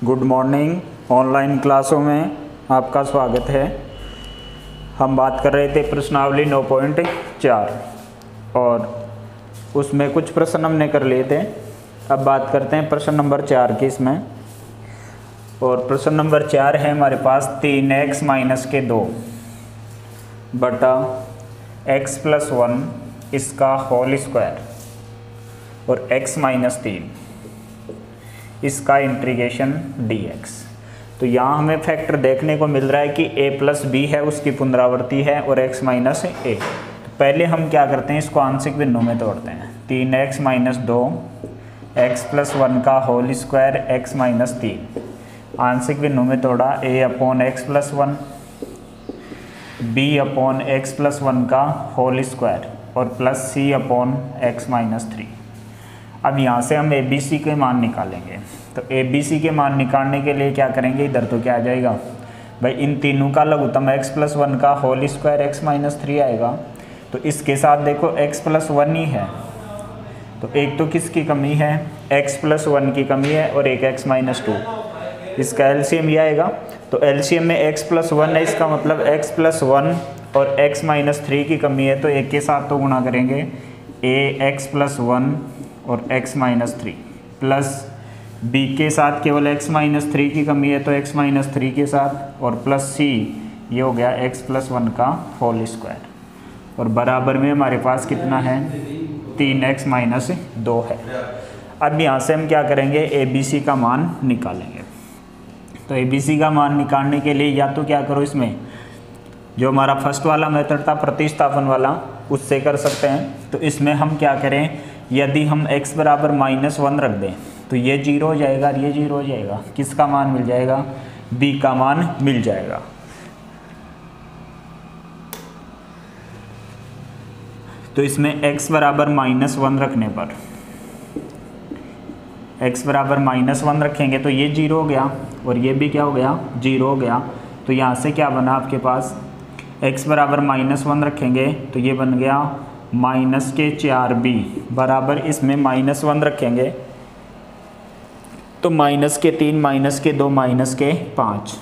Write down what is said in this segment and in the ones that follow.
Good morning. Online क्लासों में आपका स्वागत है। हम बात कर रहे थे प्रश्नावली 9.4 और उसमें कुछ प्रश्न हमने कर लिए थे। अब बात करते हैं प्रश्न नंबर 4 की इसमें। और प्रश्न नंबर 4 है हमारे पास 3x माइनस के 2 बटा x प्लस 1 इसका होल स्क्वायर और x माइनस 3 इसका इंटीग्रेशन dx। तो यहाँ हमें फैक्टर देखने को मिल रहा है कि a प्लस बी है, उसकी पुनरावृत्ति है, और x माइनस ए। तो पहले हम क्या करते हैं, इसको आंशिक भिन्नों में तोड़ते हैं। 3x माइनस 2 x प्लस 1 का होल स्क्वायर x माइनस 3 आंशिक भिन्नों में तोड़ा a upon x plus 1 b upon x plus 1 का होल स्क्वायर और plus c upon x minus 3। अब यहाँ से हम ABC के मान निकालेंगे। तो ABC के मान निकालने के लिए क्या करेंगे, इधर तो क्या आ जाएगा भाई, इन तीनों का लघुत्तम x प्लस 1 का होल स्क्वायर x माइनस 3 आएगा। तो इसके साथ देखो x प्लस 1 ही है, तो एक तो किसकी कमी है, x प्लस 1 की कमी है, और एक x माइनस 2। इसका एलसीएम ये आएगा। तो एलसीएम में x प्लस 1 है, इसका मतलब x प्लस 1 और x माइनस 3 की कमी है, तो एक के साथ तो गुणा करेंगे ax प्लस 1 और x माइनस 3 प्लस b के साथ केवल x माइनस 3 की कमी है, तो x माइनस 3 के साथ, और प्लस c ये हो गया x प्लस 1 का होल स्क्वायर, और बराबर में हमारे पास कितना है, 3x माइनस 2 है। अब यहाँ से हम क्या करेंगे, ABC का मान निकालेंगे। तो ABC का मान निकालने के लिए या तो क्या करो, इसमें जो हमारा फर्स्ट वाला मेथड था प्रतिस्थापन वाला, उससे कर सकते हैं। तो इसमें हम क्या करें, यदि हम x बराबर -1 रख दें तो ये 0 हो जाएगा और ये 0 हो जाएगा। किसका मान मिल जाएगा, b का मान मिल जाएगा। तो इसमें x बराबर -1 रखने पर, x बराबर -1 रखेंगे तो ये 0 हो गया और ये भी क्या हो गया, 0 हो गया। तो यहाँ से क्या बना आपके पास, x बराबर -1 रखेंगे तो ये बन गया -4b बराबर, इसमें -1 रखेंगे तो -3 -2 -5,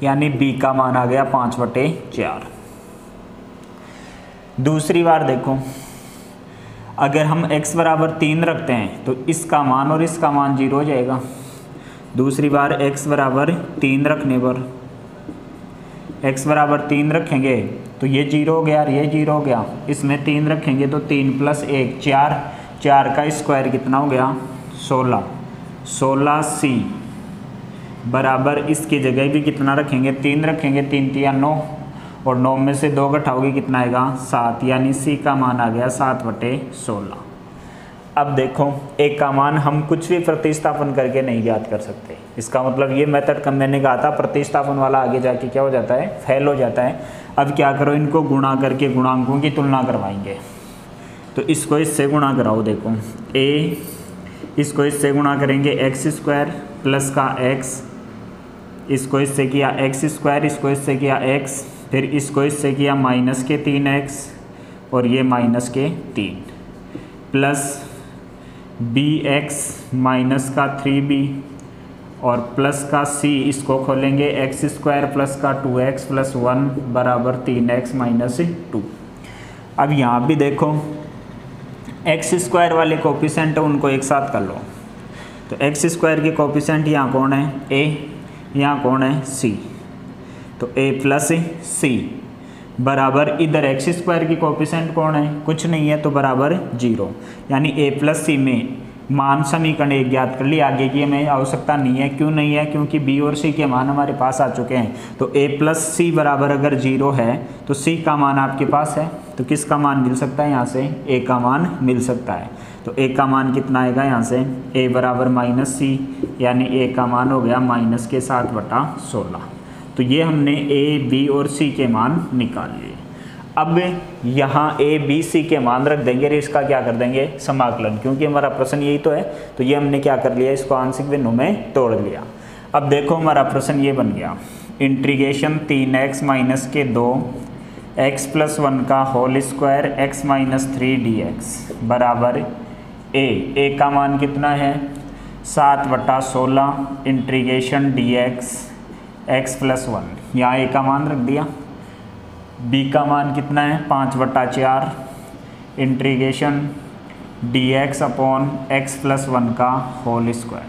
यानी b का मान आ गया 5/4। दूसरी बार देखो, अगर हम x बराबर 3 रखते हैं तो इसका मान और इसका मान 0 हो जाएगा। दूसरी बार x बराबर 3 रखने पर, x बराबर 3 रखेंगे तो ये 0 हो गया और ये 0 हो गया। इसमें 3 रखेंगे तो 3 + 1 4, 4 का स्क्वायर कितना हो गया, 16, 16c बराबर, इसकी जगह भी कितना रखेंगे, 3 रखेंगे, 3 × 9, और 9 में से 2 घटाओगे कितना आएगा, 7, यानी c का मान आ गया 7/16। अब देखो, एक का मान हम कुछ भी प्रतिस्थापन करके नहीं ज्ञात कर सकते। इसका मतलब ये मेथड कम मैंने कहा था, प्रतिस्थापन वाला आगे जाके क्या हो जाता है, फेल हो जाता है। अब क्या करो, इनको गुणा करके गुणांकों की तुलना करवाएंगे। तो इसको इससे गुणा कराओ, देखो a, इसको इससे गुणा करेंगे x² प्लस का x, इसको इससे किया x², इसको इससे किया x, फिर इसको इससे किया -3x और ये -3 प्लस bx माइनस का 3b और प्लस का c, इसको खोलेंगे x² प्लस का 2x प्लस 1 बराबर 3x माइनस 2। अब यहाँ भी देखो, x² वाले कोफिशिएंट उनको एक साथ कर लो। तो x² के कोफिशिएंट यहाँ कौन है, a, यहाँ कौन है, c। तो a प्लस c बराबर, इधर x² की कोफिशिएंट कौन है, कुछ नहीं है, तो बराबर 0, यानी a प्लस c में मान समीकरण एक ज्ञात कर लिया। आगे की हमें आवश्यकता नहीं है। क्यों नहीं है, क्योंकि b और c के मान हमारे पास आ चुके हैं। तो a प्लस c बराबर अगर 0 है तो c का मान आपके पास है, तो किसका मान मिल सकता है, यहाँ से a का मान मिल सकता है। तो a का मान कितना आएगा, यहाँ से a बराबर -c, यानी a का मान हो गया -7/16। तो ये हमने a, b और c के मान निकाल लिए। अब यहाँ a, b, c के मान रख देंगे और इसका क्या कर देंगे, समाकलन, क्योंकि हमारा प्रश्न यही तो है। तो ये हमने क्या कर लिया, इसको आंशिक भिन्नों में तोड़ लिया। अब देखो हमारा प्रश्न ये बन गया, इंटीग्रेशन 3x माइनस के 2 x प्लस 1 का whole square x minus 3 dx बराबर a का मान कितना है, 7/16 इंटीग्रेशन dx x+1, यहाँ a का मान रख दिया। b का मान कितना है 5/4 इंटीग्रेशन dx अपॉन x+1 का होल स्क्वायर,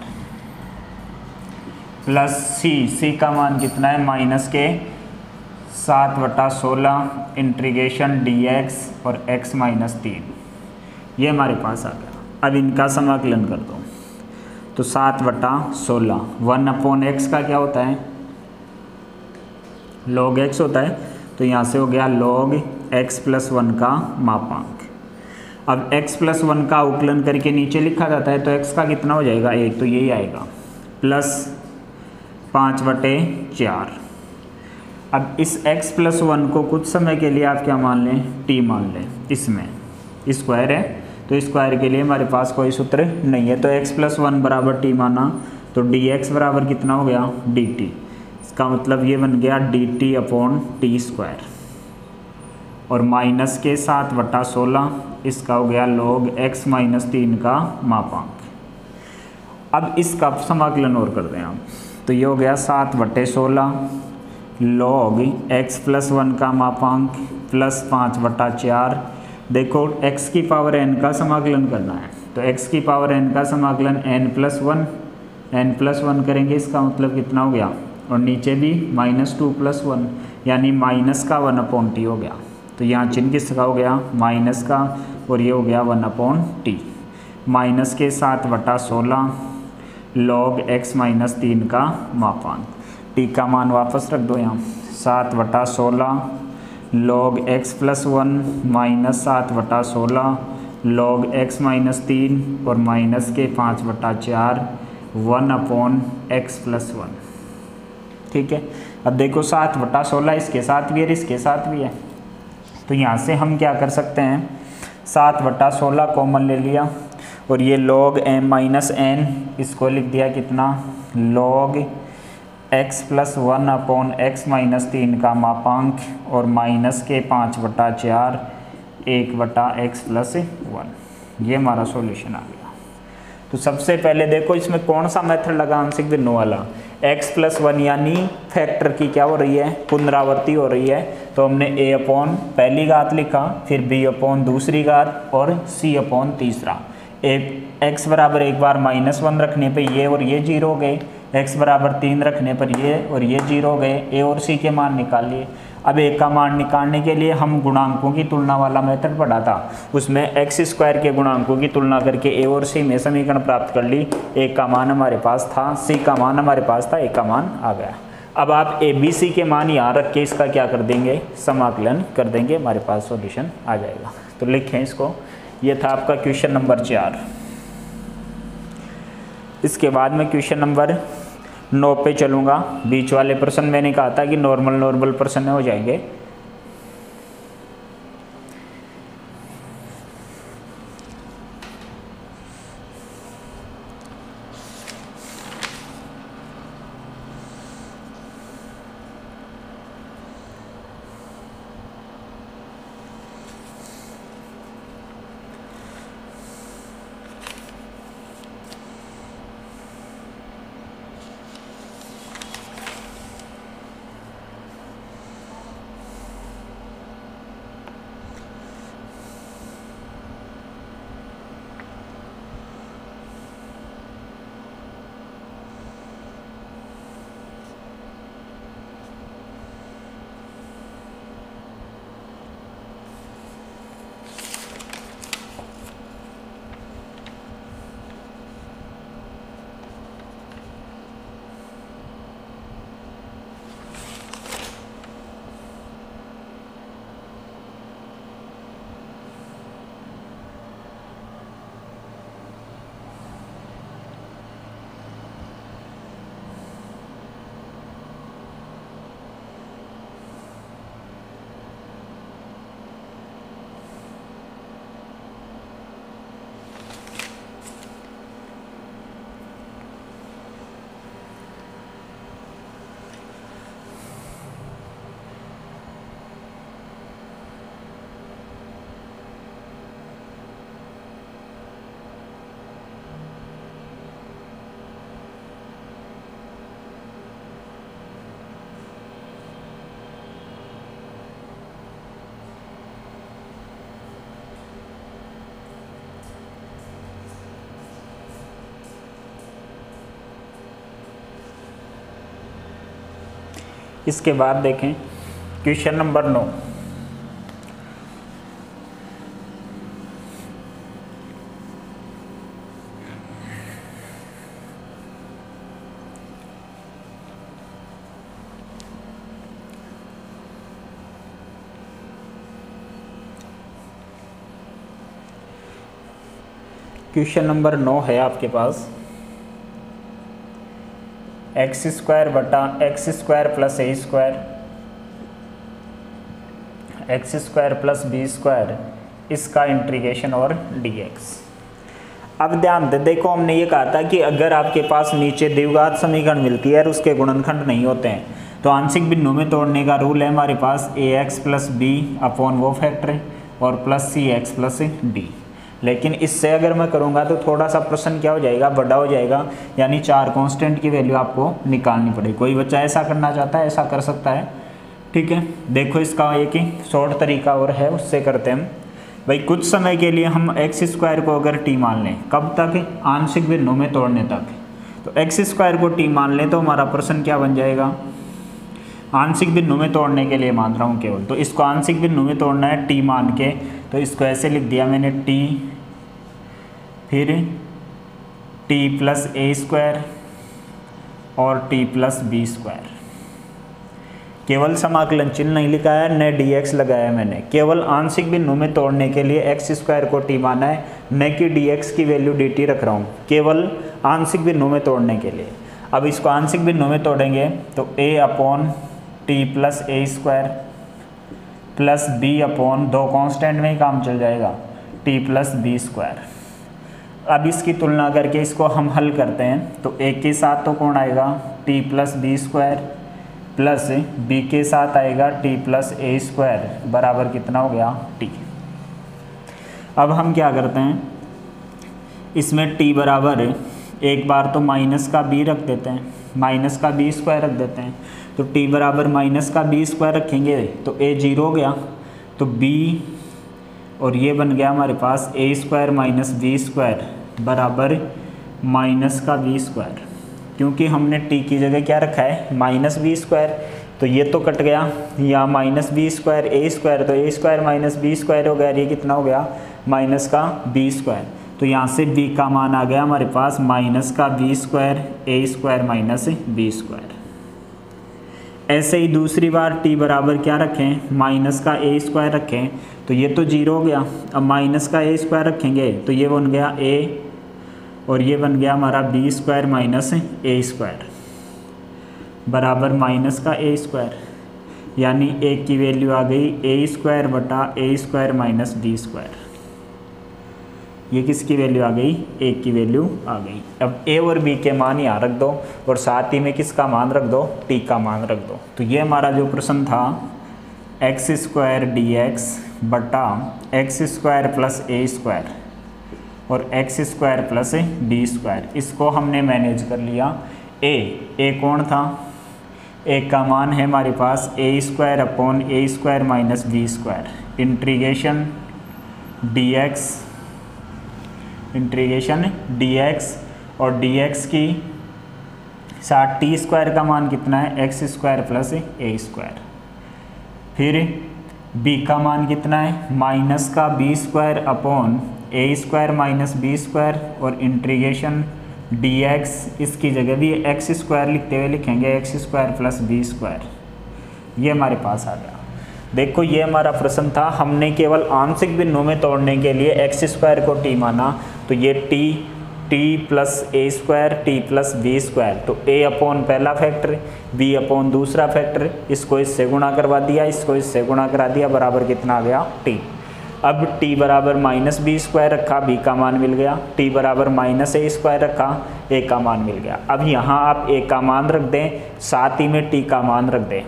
प्लस c का मान कितना है माइनस के 7/16 इंटीग्रेशन dx और x-3, ये हमारे पास आ गया। अब इनका समाकलन कर दो, तो 7/16 1/x का क्या होता है log x होता है, तो यहाँ से हो गया log x+1 का मापांक। अब x+1 का अवकलन करके नीचे लिखा जाता है, तो x का कितना हो जाएगा 1, तो यही आएगा प्लस 5/4। अब इस x+1 को कुछ समय के लिए आप क्या मान लें t मान लें, इसमें स्क्वायर है तो स्क्वायर के लिए हमारे पास कोई सूत्र नहीं है, तो x+1 बराबर t माना, तो dx बराबर कितना हो गया dt, इसका मतलब ये बन गया dt अपॉन टी स्क्वायर, और माइनस के 7/16 इसका हो गया log x-3 का मापांक। अब इसका समाकलन और कर दें आप, तो ये हो गया 7/16 log x+1 का मापांक प्लस 5/4। देखो x की पावर n का समाकलन करना है, तो x की पावर n का समाकलन n+1 करेंगे, इसका मतलब कितना हो गया, और नीचे भी -2+1 यानी माइनस का 1/t हो गया, तो यहाँ चिन्ह किसका हो गया माइनस का, और ये हो गया 1/t, माइनस के 7/16 log x-3 का मापांक। t का मान वापस रख दो यहाँ, 7/16 log x+1 minus 7/16 log x-3 और माइनस के 5/4 1/x+1। ठीक है, अब देखो 7/16 इसके साथ भी है इसके साथ भी है, तो यहाँ से हम क्या कर सकते हैं 7/16 कॉमन ले लिया, और ये log m-n इसको लिख दिया कितना log x+1 अपॉन x-3 का मापांक, और माइनस के 5/4 1/x+1, ये हमारा सॉल्यूशन आ गया। तो सबसे पहले देखो इसमें कौन सा मेथड लगा आंशिक भिन्नों वाला, x+1 यानी फैक्टर की क्या हो रही है पुनरावृत्ति हो रही है, तो हमने a अपॉन पहली घात लिखा, फिर b अपॉन दूसरी घात और c अपॉन तीसरा। x बराबर एक बार -1 रखने पे ये और ये 0 हो गए, x बराबर 3 रखने पर ये और ये 0 हो गए, a और c के मान निकाल लिए। अब a का मान निकालने के लिए हम गुणांकों की तुलना वाला मेथड पढ़ा था, उसमें x² के गुणांकों की तुलना करके a और c में समीकरण प्राप्त कर ली, a का मान हमारे पास था, c का मान हमारे पास था, a का मान आ गया। अब आप a b c के मान यहाँ रख के इसका क्या कर देंगे समाकलन कर देंगे, हमारे पास सॉल्यूशन आ जाएगा। तो लिखें इसको, ये था आपका क्वेश्चन नंबर 4। इसके बाद में क्वेश्चन नंबर 9 पे चलूँगा। बीच वाले प्रश्न मैंने कहा था कि नॉर्मल प्रश्न हो जाएंगे। इसके बाद देखें क्वेश्चन नंबर 9। क्वेश्चन नंबर 9 है आपके पास एक्स स्क्वायर बटा एक्स स्क्वायर प्लस ए square x square plus B square, इसका इंटीग्रेशन और डीएक्स। अब ध्यान दे, देखो हमने ये कहा था कि अगर आपके पास नीचे द्विघात समीकरण मिलती है और उसके गुणनखंड नहीं होते हैं तो आंशिक भिन्नों में तोड़ने का रूल है हमारे पास ए एक्स प्लस बी अपॉन वो फैक्टर है और प्लस सी एक्स प्लस डी। लेकिन इससे अगर मैं करूँगा तो थोड़ा सा प्रश्न क्या हो जाएगा, बड़ा हो जाएगा, यानी 4 कांस्टेंट की वैल्यू आपको निकालनी पड़ेगी। कोई बच्चा ऐसा करना चाहता है ऐसा कर सकता है, ठीक है। देखो इसका एक ही शॉर्ट तरीका और है, उससे करते हैं हम। भाई कुछ समय के लिए हम एक्स स्क्वायर को अगर टी मान लें, कब तक, आंशिक भिन्नों में तोड़ने तक। तो एक्स स्क्वायर को टी मान लें तो हमारा प्रश्न क्या बन जाएगा, आंशिक भिन्नों में तोड़ने के लिए मान रहा हूँ केवल। तो इसको आंशिक भिन्नों में तोड़ना है टी मान के, तो इसको ऐसे लिख दिया मैंने टी, फिर टी प्लस ए स्क्वायर और टी प्लस बी स्क्वायर। केवल समाकलन चिन्ह नहीं लिखा है, न dx लगाया है मैंने, केवल आंशिक भिन्नों में तोड़ने के लिए एक्स स्क्वायर को टी माना है, न कि dx की वैल्यू dt रख रहा हूँ, केवल आंशिक भिन्नों में तोड़ने के लिए। अब इसको आंशिक भिन्नों में तोड़ेंगे तो a upon T plus A square plus B upon, 2 constant में ही काम चल जाएगा, टी प्लस बी स्क्वायर। अब इसकी तुलना करके इसको हम हल करते हैं तो ए के साथ तो कौन आएगा, T plus B square plus B के साथ आएगा टी प्लस ए स्क्वायर बराबर कितना हो गया, टी। अब हम क्या करते हैं, इसमें टी बराबर एक बार तो माइनस का बी रख देते हैं, माइनस का बी स्क्वायर रख देते हैं। तो टी बराबर माइनस का बी स्क्वायर रखेंगे तो ए 0 हो गया, तो बी और ये बन गया हमारे पास a square minus B square बराबर माइनस का बी स्क्वायर। क्योंकि हमने टी की जगह क्या रखा है, माइनस बी स्क्वायर, तो ये तो कट गया, या minus B square a square, तो ए स्क्वायर माइनस बी स्क्वायर हो गया, ये कितना हो गया, माइनस का बी स्क्वायर। तो यहाँ से बी का मान आ गया हमारे पास माइनस का B square a square minus B square. ऐसे ही दूसरी बार टी बराबर क्या रखें, माइनस का ए स्क्वायर रखें, तो ये तो 0 हो गया। अब माइनस का ए स्क्वायर रखेंगे तो ये बन गया ए और ये बन गया हमारा बी स्क्वायर माइनस ए स्क्वायर बराबर माइनस का ए स्क्वायर, यानी ए की वैल्यू आ गई ए स्क्वायर बटा ए स्क्वायर माइनस बी स्क्वायर। ये किसकी वैल्यू आ गई, ए की वैल्यू आ गई। अब ए और बी के मान यहाँ रख दो और साथ ही में किसका मान रख दो, टी का मान रख दो। तो ये हमारा जो प्रश्न था एक्स स्क्वायर डी एक्स बटा एक्स स्क्वायर प्लस ए स्क्वायर और X square plus B square, इसको हमने मैनेज कर लिया। ए कौन था, ए का मान है हमारे पास a square upon A square minus B square, integration dx और dx की साथ टी स्क्वायर का मान कितना है, एक्स स्क्वायर प्लस ए स्क्वायर। फिर b का मान कितना है, माइनस का बी स्क्वायर अपॉन ए स्क्वायर माइनस बी स्क्वायर और इंटीग्रेशन dx, इसकी जगह भी एक्स स्क्वायर लिखते हुए लिखेंगे X square plus B square. ये हमारे पास आ गया। देखो ये हमारा प्रश्न था, हमने केवल आंशिक भिन्नों में तोड़ने के लिए एक्स स्क्वायर को टी माना, तो ये टी प्लस ए square T plus B square, तो ए अपॉन पहला फैक्टर बी अपॉन दूसरा फैक्टर, इसको इससे गुणा करवा दिया, इसको इससे गुणा करा दिया, बराबर कितना आ गया, टी। अब टी बराबर माइनस बी स्क्वायर रखा, बी का मान मिल गया, टी बराबर माइनस ए स्क्वायर रखा, ए का मान मिल गया। अब यहाँ आप ए का मान रख दें, साथ ही में टी का मान रख दें,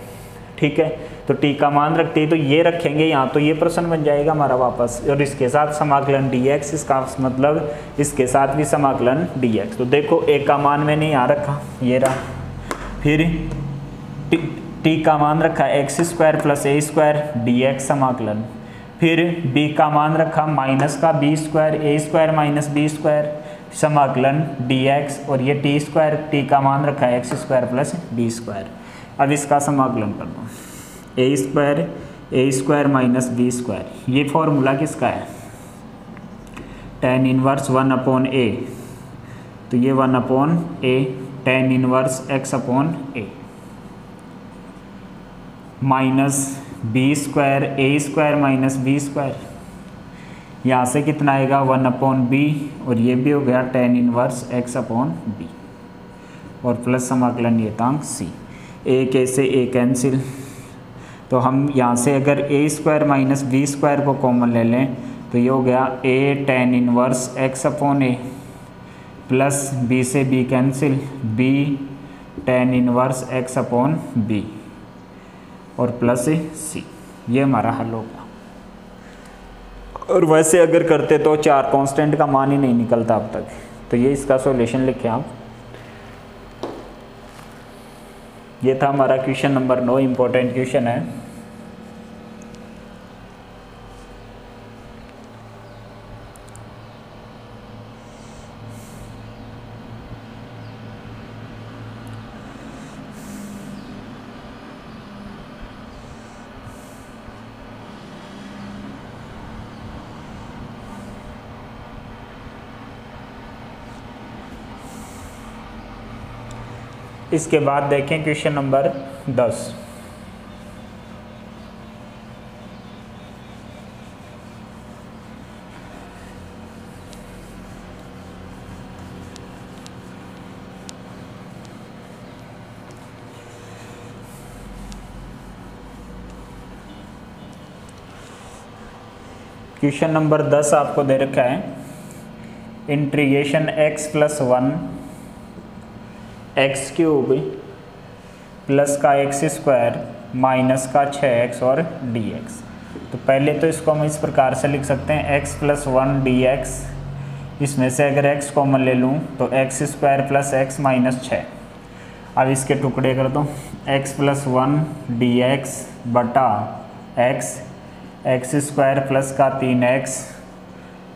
ठीक है। तो टी का मान रखते हैं तो ये रखेंगे यहाँ, तो ये प्रश्न बन जाएगा हमारा वापस, और इसके साथ समाकलन dx, इसका मतलब इसके साथ भी समाकलन dx। तो देखो ए का मान मैंने यहाँ रखा, ये रहा, फिर टी का मान रखा एक्स स्क्वायर प्लस ए स्क्वायर dx समाकलन, फिर b का मान रखा माइनस का B square a square minus B square समाकलन dx, और ये टी स्क्वायर टी का मान रखा x square plus B square. अब इसका समाकलन कर दो, a square minus B square, ये फॉर्मूला किसका है, tan इनवर्स 1/a, तो ये 1/a tan inverse x/a minus B square a square minus B square, यहाँ से कितना आएगा 1/b और ये भी हो गया tan इनवर्स x/b और प्लस समाकलन नियतांक c, a के से a कैंसिल, तो हम यहाँ से अगर ए स्क्वायर माइनस बी स्क्वायर को कॉमन ले लें तो ये हो गया a tan inverse x/a plus b से b cancel, b tan inverse x/b और प्लस c, ये हमारा हल होगा। और वैसे अगर करते तो 4 कांस्टेंट का मान ही नहीं निकलता अब तक, तो ये इसका सॉल्यूशन लिखें आप। ये था हमारा क्वेश्चन नंबर 9, इम्पोर्टेंट क्वेश्चन है। इसके बाद देखें क्वेश्चन नंबर 10। क्वेश्चन नंबर 10 आपको दे रखा है, integration x plus 1 x cube plus का एक्स स्क्वायर माइनस का 6x और dx। तो पहले तो इसको हम इस प्रकार से लिख सकते हैं x प्लस 1 dx, इसमें से अगर x कॉमन ले लूँ तो x square plus x minus 6। अब इसके टुकड़े कर दो, x प्लस 1 dx बटा एक्स स्क्वायर प्लस का 3x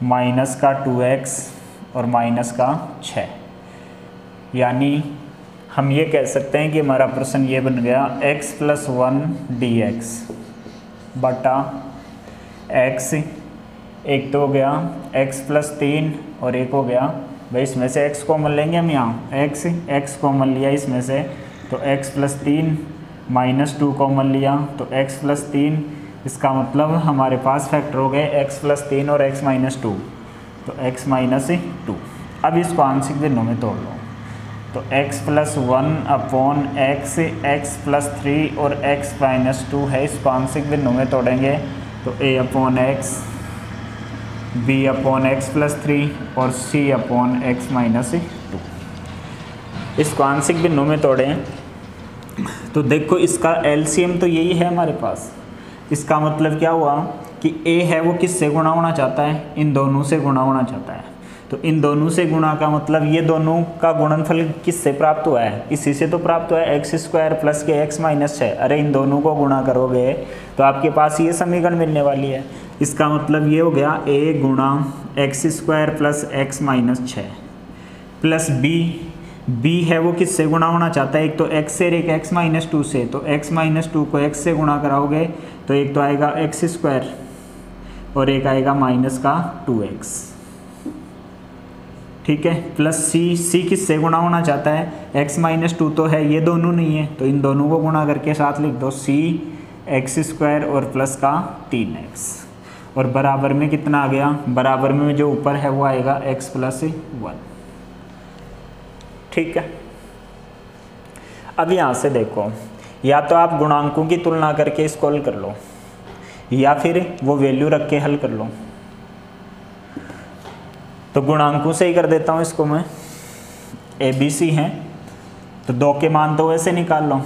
माइनस का 2x और माइनस का 6, यानी हम ये कह सकते हैं कि हमारा प्रश्न ये बन गया x प्लस 1 dx बटा x, एक तो हो गया x प्लस 3 और एक हो गया, भाई इसमें से x कॉमन लेंगे हम, यहाँ x कॉमन लिया इसमें से, तो x प्लस 3 माइनस 2 कॉमन लिया तो x प्लस 3, इसका मतलब हमारे पास फैक्टर हो गए x प्लस 3 और x माइनस 2, तो x माइनस 2। अब इसको आंशिक भिन्नों में तोड़ लो, तो x plus 1 upon x plus 3 और x माइनस 2 है, इसको आंशिक भिन्नों में तोड़ेंगे तो a upon x, b upon x plus 3 और c अपॉन x माइनस 2। इसको आंशिक भिन्नों में तोड़ें तो देखो इसका एलसीएम तो यही है हमारे पास। इसका मतलब क्या हुआ कि a है वो किससे गुणा होना चाहता है, इन दोनों से गुणा होना चाहता है, तो इन दोनों से गुणा का मतलब ये दोनों का गुणनफल किससे प्राप्त हुआ है, इसी से तो प्राप्त हुआ है, एक्स स्क्वायर प्लस के एक्स माइनस 6। अरे इन दोनों को गुणा करोगे तो आपके पास ये समीकरण मिलने वाली है। इसका मतलब ये हो गया a गुणा x square plus x minus 6 plus b है वो किससे गुणा होना चाहता है, एक तो x से और एक x माइनस 2 से, तो x माइनस 2 को x से गुणा कराओगे तो एक तो आएगा एक्स स्क्वायर और एक आएगा माइनस का 2x, ठीक है, प्लस c किससे गुणा होना चाहता है, x माइनस 2 तो है, ये दोनों नहीं है, तो इन दोनों को गुणा करके साथ लिख दो, c एक्स स्क्वायर और प्लस का 3x और बराबर में कितना आ गया, बराबर में जो ऊपर है वो आएगा x प्लस 1, ठीक है। अब यहाँ से देखो, या तो आप गुणांकों की तुलना करके इसको हल कर लो या फिर वो वैल्यू रख के हल कर लो। तो गुणांकों से ही कर देता हूँ इसको मैं, ABC हैं तो 2 के मान तो वैसे निकाल लो,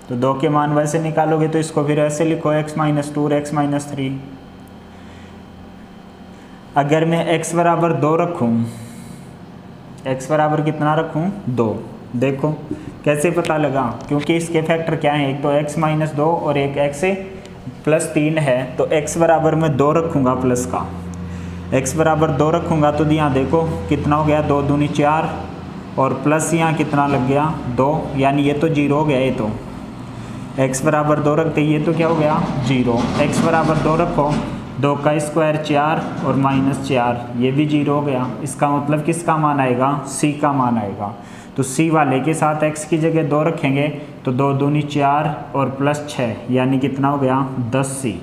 तो 2 के मान वैसे निकालोगे तो इसको फिर ऐसे लिखो x माइनस 2 और x माइनस 3। अगर मैं x बराबर 2 रखूँ, x बराबर कितना रखूँ 2, देखो कैसे पता लगा, क्योंकि इसके फैक्टर क्या हैं, एक तो x माइनस 2 और एक x प्लस 3 है, तो x बराबर मैं 2 रखूँगा प्लस का, x बराबर 2 रखूँगा तो यहाँ देखो कितना हो गया, 2 दूनी 4 और प्लस यहाँ कितना लग गया 2, यानी ये तो 0 हो गया, ये x बराबर 2 रखते ये तो क्या हो गया 0, x बराबर 2 रखो, 2 का स्क्वायर 4 और -4 ये भी 0 हो गया। इसका मतलब किसका मान आएगा, c का मान आएगा। तो c वाले के साथ x की जगह 2 रखेंगे तो 2 दूनी 4 और +6 यानी कितना हो गया 10c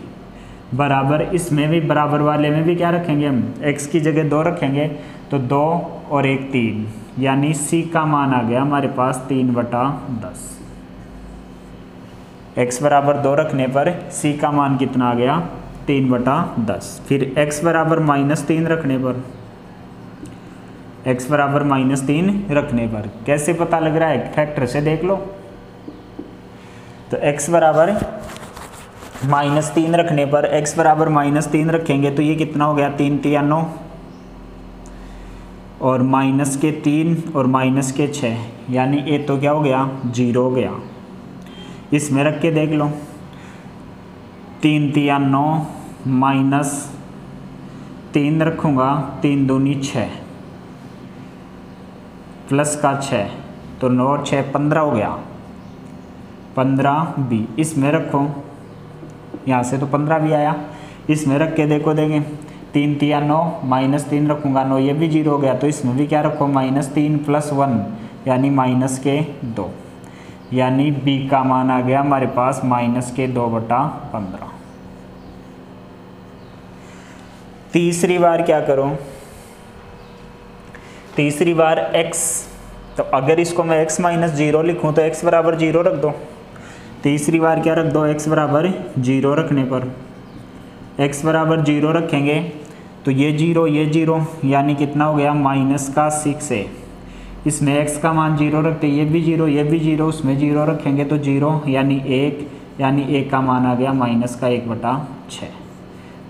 बराबर। इसमें भी बराबर वाले में भी क्या रखेंगे हम, x की जगह 2 रखेंगे तो 2 और 1 3 यानी c का मान आ गया हमारे पास 3/10। x बराबर 2 रखने पर c का मान कितना आ गया 3/10। फिर x बराबर -3 रखने पर, x बराबर -3 रखने पर कैसे पता लग रहा है, फैक्टर से देख लो। तो x बराबर -3 रखने पर, x बराबर -3 रखेंगे तो ये कितना हो गया 3 3 9 और -3 और -6 यानी ये तो क्या हो गया 0 हो गया। इसमें रख के देख लो, 3 3 9 -3 रखूँगा, 3 दूनी 6 प्लस का 6 तो 9 और 6 15 हो गया, 15b। इसमें रखो, यहाँ से तो 15 भी आया, इसमें रख के देखो देंगे 3 3 9 -3 रखूँगा 9 ये भी 0 हो गया। तो इसमें भी क्या रखो -3 + 1 यानी -2 यानी b का मान आ गया हमारे पास -2/15। तीसरी बार क्या करो, तीसरी बार x, तो अगर इसको मैं x -0 लिखूं तो x बराबर 0 रख दो। तीसरी बार क्या रख दो, x बराबर 0 रखने पर, x बराबर 0 रखेंगे तो ये 0 यानी कितना हो गया -6 इसमें x का मान 0 रखते ये भी 0 उसमें 0 रखेंगे तो 0 यानी 1 यानी a का मान आ गया -1/6।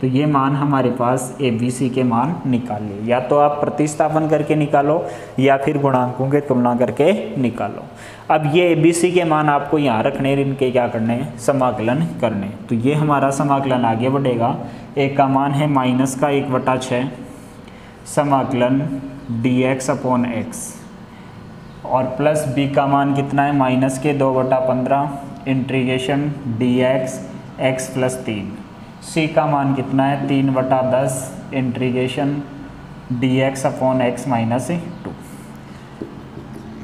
तो ये मान हमारे पास ABC के मान निकाल लिए। या तो आप प्रतिस्थापन करके निकालो या फिर गुणांकों के तुलना करके निकालो। अब ये ABC के मान आपको यहाँ रखने, इनके क्या करने हैं, समाकलन करने। तो ये हमारा समाकलन आगे बढ़ेगा। a का मान है -1/6 समाकलन dx/x और प्लस b का मान कितना है -2/15 इंटीग्रेशन dx x + 3। c का मान कितना है 3/10 इंटीग्रेशन dx/x - 2।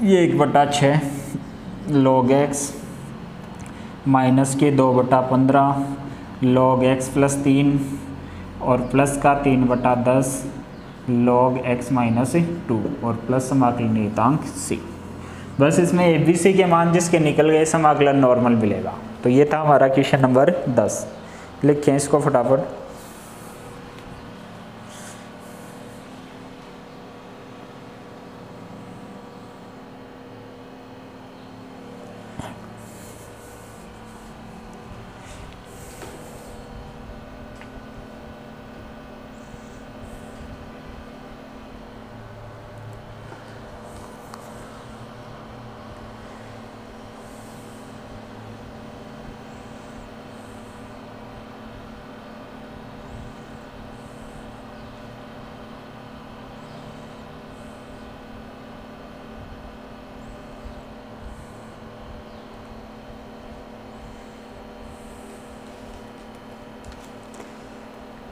ये 1/6 log x -2/15 log x + 3 और प्लस का 3/10 log x - 2 और प्लस समाकलन नियतांक c। बस इसमें ABC के मान जिसके निकल गए समाकलन नॉर्मल मिलेगा। तो ये था हमारा क्वेश्चन नंबर 10। लिखें इसको फटाफट।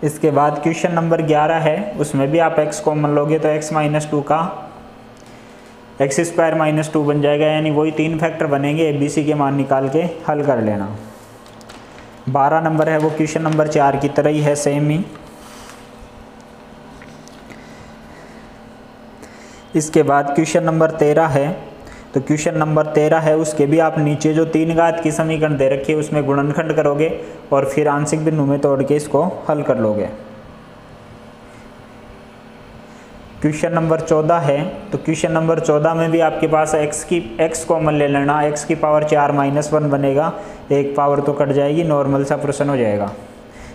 इसके बाद क्वेश्चन नंबर 11 है, उसमें भी आप x कॉमन लोगे तो x - 2 का x² - 2 बन जाएगा, यानी वही 3 फैक्टर बनेंगे। ABC के मान निकाल के हल कर लेना। 12 नंबर है वो क्वेश्चन नंबर 4 की तरह ही है, सेम ही। इसके बाद क्वेश्चन नंबर 13 है। तो क्वेश्चन नंबर 13 है, उसके भी आप नीचे जो 3 घात की समीकरण दे रखी है उसमें गुणनखंड करोगे और फिर आंशिक बिंदु में तोड़ के इसको हल कर लोगे। क्वेश्चन नंबर 14 है। तो क्वेश्चन नंबर 14 में भी आपके पास x कॉमन ले लेना, x की पावर 4 - 1 बनेगा, एक पावर तो कट जाएगी, नॉर्मल सा प्रश्न हो जाएगा।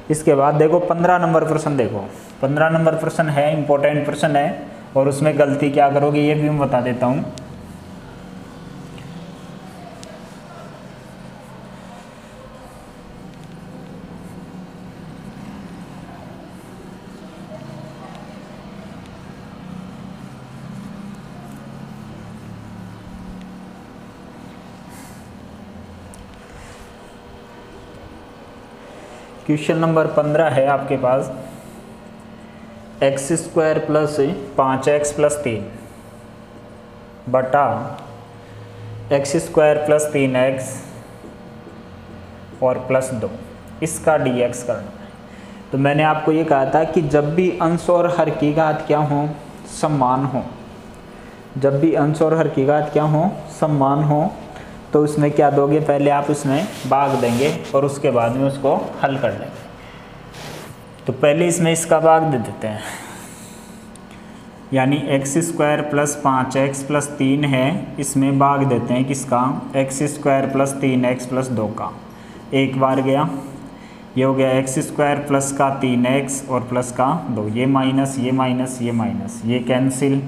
इसके बाद देखो 15 नंबर प्रश्न, देखो 15 नंबर प्रश्न है, इंपॉर्टेंट प्रश्न है और उसमें गलती क्या करोगे ये भी मैं बता देता हूँ। क्वेश्चन नंबर 15 है आपके पास, x² प्लस 5x प्लस 3 बटा x² प्लस 3x और प्लस 2 इसका dx करना है। तो मैंने आपको ये कहा था कि जब भी अंश और हर की घात क्या हो, समान हो, जब भी अंश और हर की घात क्या हो, समान हो, तो उसमें क्या दोगे, पहले आप उसमें भाग देंगे और उसके बाद में उसको हल कर लेंगे। तो पहले इसमें इसका भाग दे देते हैं, यानी x² प्लस 5x प्लस 3 है, इसमें भाग देते हैं किसका, x² प्लस 3x प्लस 2 का। एक बार गया, ये हो गया x² प्लस का 3x और प्लस का 2, ये माइनस ये माइनस ये माइनस, ये कैंसिल,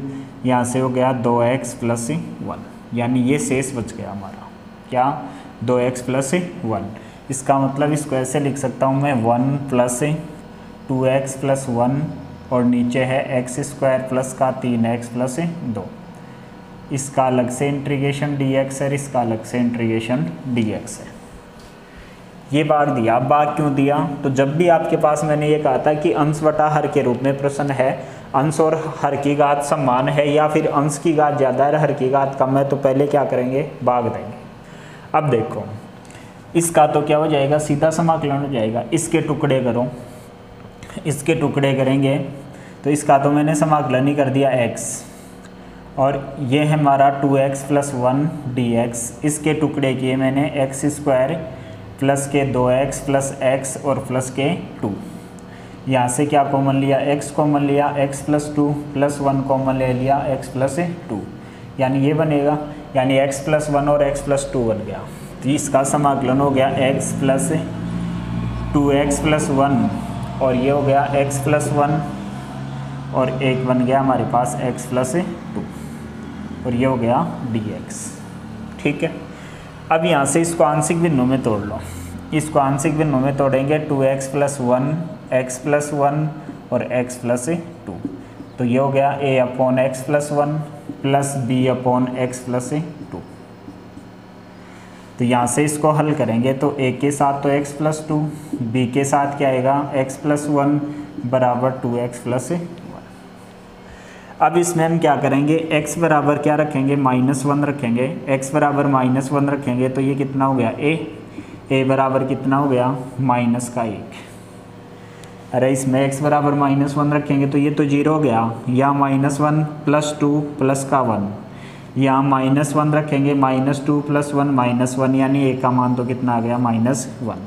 यहाँ से हो गया 2x प्लस 1, यानी ये शेष बच गया हमारा क्या, 2x प्लस 1। इसका मतलब इसको ऐसे लिख सकता हूँ मैं 1 प्लस 2x प्लस 1 और नीचे है x² प्लस का 3x प्लस 2। इसका अलग से इंटीग्रेशन dx है, इसका अलग से इंटीग्रेशन dx है। ये भाग दिया। अब भाग क्यों दिया, तो जब भी आपके पास मैंने ये कहा था कि अंश बटा हर के रूप में प्रश्न है, अंश और हर की घात समान है या फिर अंश की घात ज़्यादा है हर की घात कम है, तो पहले क्या करेंगे, भाग देंगे। अब देखो इसका तो क्या हो जाएगा, सीधा समाकलन हो जाएगा। इसके टुकड़े करो, इसके टुकड़े करेंगे तो इसका तो मैंने समाकलन ही कर दिया x, और ये है हमारा 2x प्लस 1 dx। इसके टुकड़े किए मैंने x² प्लस के 2x प्लस x और प्लस के 2। यहाँ से क्या कॉमन लिया, x कॉमन लिया, x प्लस 2 प्लस 1 कॉमन ले लिया, x प्लस 2, यानी ये बनेगा, यानी x प्लस 1 और x प्लस 2 बन गया। तो इसका समाकलन हो गया x प्लस 2x प्लस 1 और ये हो गया x प्लस 1 और एक बन गया हमारे पास x प्लस 2 और ये हो गया dx। ठीक है, अब यहाँ से इसको आंशिक भिन्नों में तोड़ लो। इसको आंशिक भिन्नों में तोड़ेंगे 2x प्लस 1, x प्लस 1 और x प्लस 2। तो ये हो गया a upon x plus 1 plus b upon x plus 2। तो यहाँ से इसको हल करेंगे तो a के साथ तो x प्लस 2, b के साथ क्या आएगा x प्लस 1 बराबर 2x प्लस 1। अब इसमें हम क्या करेंगे, x बराबर क्या रखेंगे, -1 रखेंगे। x बराबर -1 रखेंगे तो ये कितना हो गया a बराबर कितना हो गया, -1। अरे इसमें x बराबर -1 रखेंगे तो ये तो 0 हो गया, या -1 प्लस 2 प्लस का 1, यहाँ -1 रखेंगे, -2 प्लस 1 -1, यानी a का मान तो कितना आ गया, -1।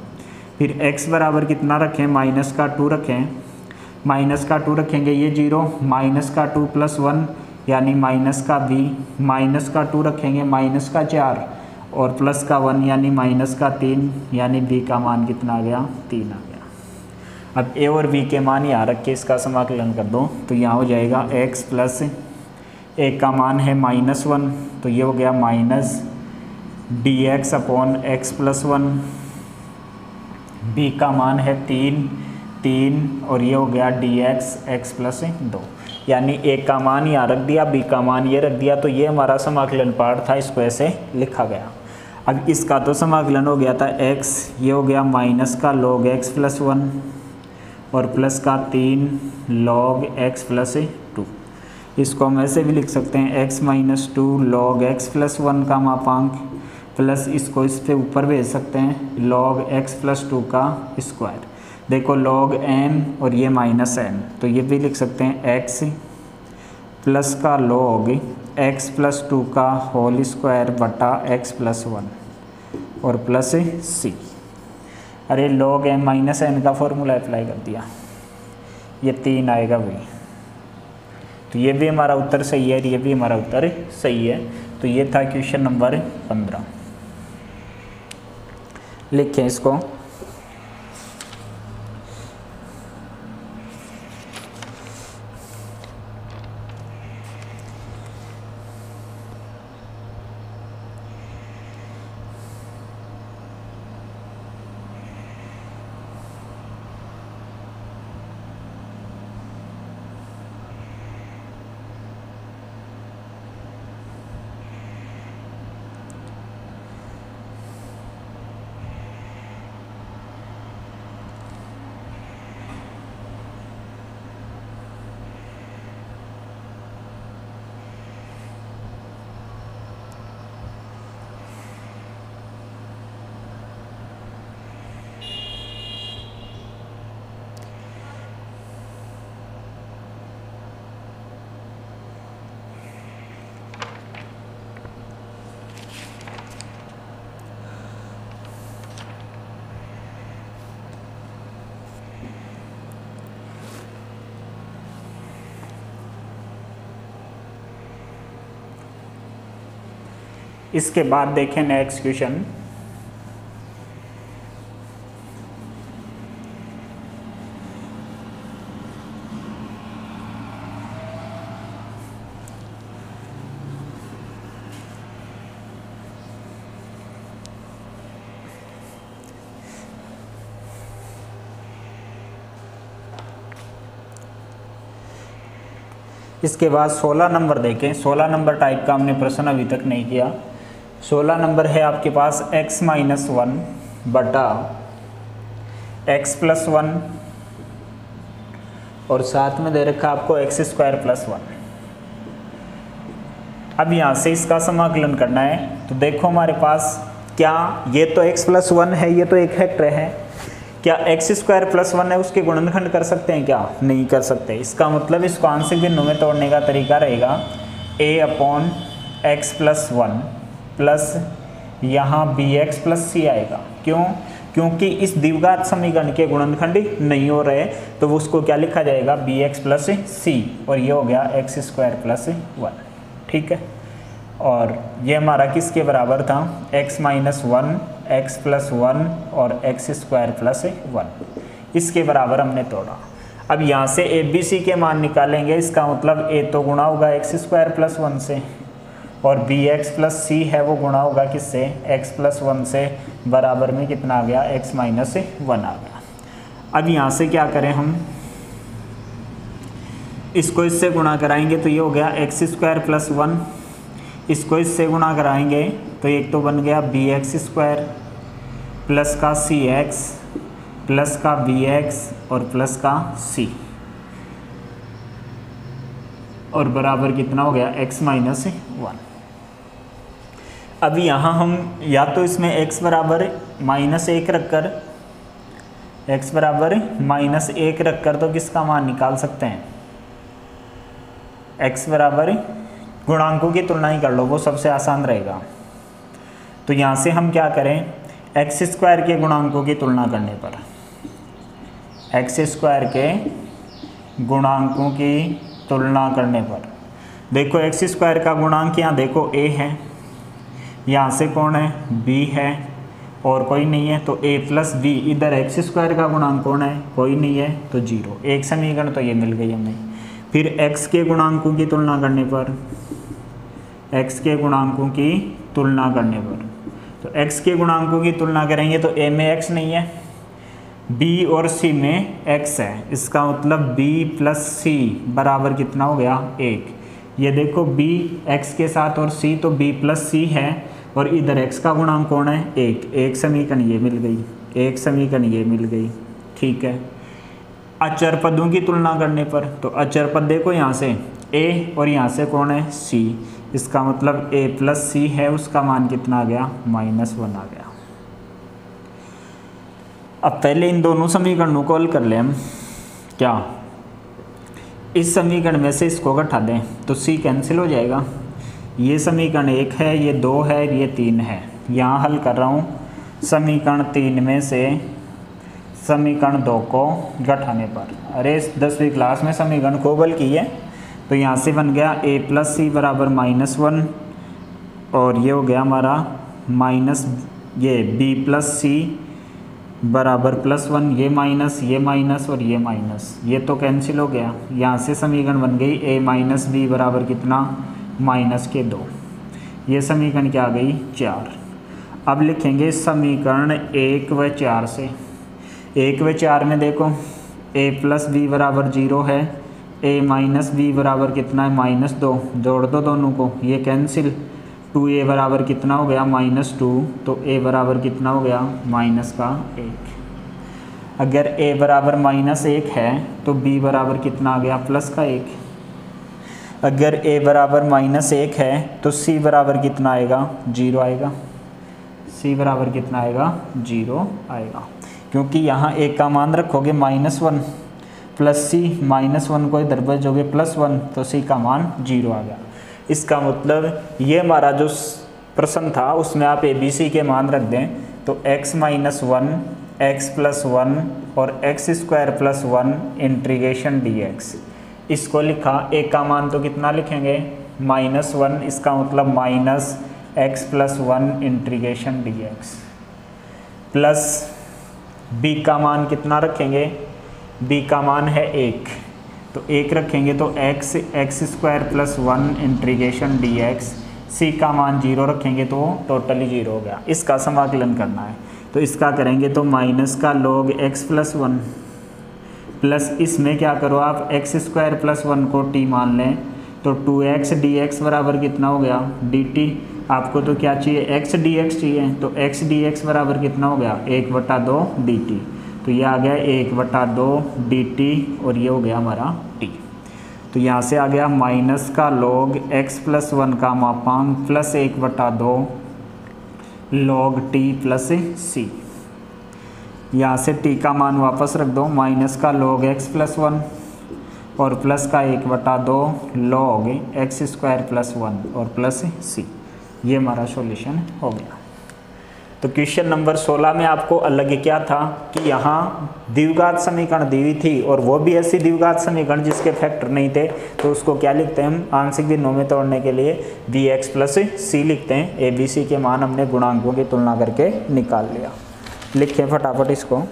फिर x बराबर कितना रखें, -2 रखें, -2 रखेंगे, ये 0, -2 प्लस 1 यानी -2 रखेंगे, -4 और प्लस का 1 यानी -3, यानी b का मान कितना आ गया, 3 आ गया। अब a और b के मान यहाँ रख के इसका समाकलन कर दो तो यहाँ हो जाएगा x प्लस a का मान है -1 तो ये हो गया minus dx upon x plus 1, b का मान है 3 और ये हो गया dx x प्लस 2, यानी a का मान यहाँ रख दिया, b का मान ये रख दिया। तो ये हमारा समाकलन पार्ट था, इसको ऐसे लिखा गया। अब इसका तो समाकलन हो गया था x, ये हो गया माइनस का log x प्लस 1 और प्लस का 3 log x प्लस 2। इसको हम ऐसे भी लिख सकते हैं x minus 2 log x plus 1 का मापांक, प्लस इसको इस पे ऊपर भेज सकते हैं log x प्लस 2 का स्क्वायर। देखो log n और ये माइनस n, तो ये भी लिख सकते हैं x प्लस का log x प्लस 2 का होल स्क्वायर बटा x प्लस 1 और प्लस c। अरे log m माइनस n का फॉर्मूला अप्लाई कर दिया, ये 3 आएगा भाई। तो ये भी हमारा उत्तर सही है, ये भी हमारा उत्तर सही है। तो ये था क्वेश्चन नंबर 15। लिखें इसको, इसके बाद देखें नेक्स्ट क्वेश्चन। इसके बाद 16 नंबर देखें। 16 नंबर टाइप का हमने प्रश्न अभी तक नहीं किया। 16 नंबर है आपके पास x माइनस 1 बटा x प्लस 1 और साथ में दे रखा आपको x स्क्वायर प्लस 1। अब यहाँ से इसका समाकलन करना है। तो देखो हमारे पास क्या ये तो x प्लस 1 है, ये तो एक फैक्टर है, क्या x स्क्वायर प्लस 1 है उसके गुणनखंड कर सकते हैं क्या? नहीं कर सकते। इसका मतलब इसको आंशिक भिन्नों में तोड़ने का तरीका रहेगा a upon x plus 1 plus यहाँ बी एक्स प्लस सी आएगा। क्यों? क्योंकि इस द्विघात समीकरण के गुणनखंड नहीं हो रहे, तो वो उसको क्या लिखा जाएगा बी एक्स प्लस सी, और ये हो गया एक्स स्क्वायर प्लस 1। ठीक है, और ये हमारा किसके बराबर था? x माइनस 1 एक्स प्लस 1 और एक्स स्क्वायर प्लस 1, इसके बराबर हमने तोड़ा। अब यहाँ से ए बी सी के मान निकालेंगे। इसका मतलब a तो गुणा होगा एक्स स्क्वायर प्लस 1 से, और बी एक्स प्लस सी है वो गुणा होगा किससे? x प्लस 1 से, बराबर में कितना आ गया? x माइनस 1 आ गया। अब यहाँ से क्या करें हम? इसको इससे गुणा कराएंगे तो ये हो गया एक्स स्क्वायर प्लस 1, इसको इससे गुणा कराएंगे तो एक तो बन गया बी एक्स स्क्वायर प्लस का सी एक्स प्लस का बी एक्स और प्लस का सी, और बराबर कितना हो गया? X minus 1। अब यहाँ हम या तो इसमें x बराबर -1 रखकर, x बराबर -1 रखकर तो किसका मान निकाल सकते हैं? x बराबर गुणांकों की तुलना ही कर लो, वो सबसे आसान रहेगा। तो यहाँ से हम क्या करें? एक्स स्क्वायर के गुणांकों की तुलना करने पर, एक्स स्क्वायर के गुणांकों की तुलना करने पर देखो एक्स स्क्वायर का गुणांक यहाँ देखो a है, यहाँ से कौन है? b है, और कोई नहीं है तो a प्लस बी। इधर एक्स स्क्वायर का गुणांक कौन है? कोई नहीं है तो 0। एक समीकरण तो ये मिल गई हमें। फिर x के गुणांकों की तुलना करने पर, x के गुणांकों की तुलना करने पर, तो x के गुणांकों की तुलना करेंगे तो a में x नहीं है, b और c में x है। इसका मतलब b प्लस c बराबर कितना हो गया? 1। ये देखो b x के साथ और c, तो b प्लस c है, और इधर x का गुणांक कौन है? 1। एक समीकरण ये मिल गई, एक समीकरण ये मिल गई। ठीक है, अचर पदों की तुलना करने पर, तो अचर पद देखो यहाँ से a और यहाँ से कौन है? c। इसका मतलब a प्लस सी है, उसका मान कितना आ गया? -1 आ गया। अब पहले इन दोनों समीकरणों को हल कर लें हम। क्या इस समीकरण में से इसको घटा दें तो c कैंसिल हो जाएगा। ये समीकरण 1 है, ये 2 है, ये 3 है। यहाँ हल कर रहा हूँ समीकरण 3 में से समीकरण 2 को घटाने पर। अरे 10वीं क्लास में समीकरण को हल की है, तो यहाँ से बन गया a प्लस सी बराबर -1, और ये हो गया हमारा ये b प्लस सी बराबर +1, ये माइनस और ये माइनस, ये तो कैंसिल हो गया। यहाँ से समीकरण बन गई a माइनस बी बराबर कितना? -2। ये समीकरण क्या आ गई? 4। अब लिखेंगे समीकरण 1 व 4 से। 1 व 4 में देखो a प्लस बी बराबर 0 है, a माइनस बी बराबर कितना है? -2। जोड़ दो दोनों को, ये कैंसिल। 2a बराबर कितना हो गया? -2, तो a बराबर कितना हो गया? -1। अगर a बराबर -1 है तो b बराबर कितना आ गया? +1। अगर a बराबर -1 है तो c बराबर कितना आएगा? 0 आएगा। c बराबर कितना आएगा? 0 आएगा, क्योंकि यहाँ a का मान रखोगे -1 प्लस c, -1 को इधर भेजोगे +1, तो c का मान 0 आ गया। इसका मतलब ये हमारा जो प्रश्न था उसमें आप a b c के मान रख दें, तो x माइनस 1 x प्लस 1 और x square plus 1 integration dx, इसको लिखा। a का मान तो कितना लिखेंगे? -1, इसका मतलब x plus 1 integration D x plus b का मान कितना रखेंगे, b का मान है 1, तो 1 रखेंगे तो x square plus 1 integration D x, c का मान 0 रखेंगे तो टोटली 0 हो गया। इसका समाकलन करना है तो इसका करेंगे तो माइनस का log x प्लस 1 प्लस इसमें क्या करो आप एक्स स्क्वायर प्लस 1 को t मान लें तो 2x dx बराबर कितना हो गया dt। आपको तो क्या चाहिए, x dx चाहिए, तो x dx बराबर कितना हो गया 1/2 dt, तो ये आ गया 1/2 dt और ये हो गया हमारा t। तो यहाँ से आ गया माइनस का log x प्लस 1 का मापांक plus 1/2 log t plus c। यहाँ से t का मान वापस रख दो, माइनस का log x प्लस 1 और प्लस का 1/2 log x स्क्वायर प्लस 1 और प्लस c। ये हमारा सॉल्यूशन हो गया। तो क्वेश्चन नंबर 16 में आपको अलग क्या था कि यहाँ द्विघात समीकरण दी हुई थी और वो भी ऐसी द्विघात समीकरण जिसके फैक्टर नहीं थे, तो उसको क्या लिखते हैं हम आंशिक भिन्नों में तोड़ने के लिए bx प्लस c लिखते हैं। a b c के मान हमने गुणांकों की तुलना करके निकाल लिया। लिखें फटाफट इसको।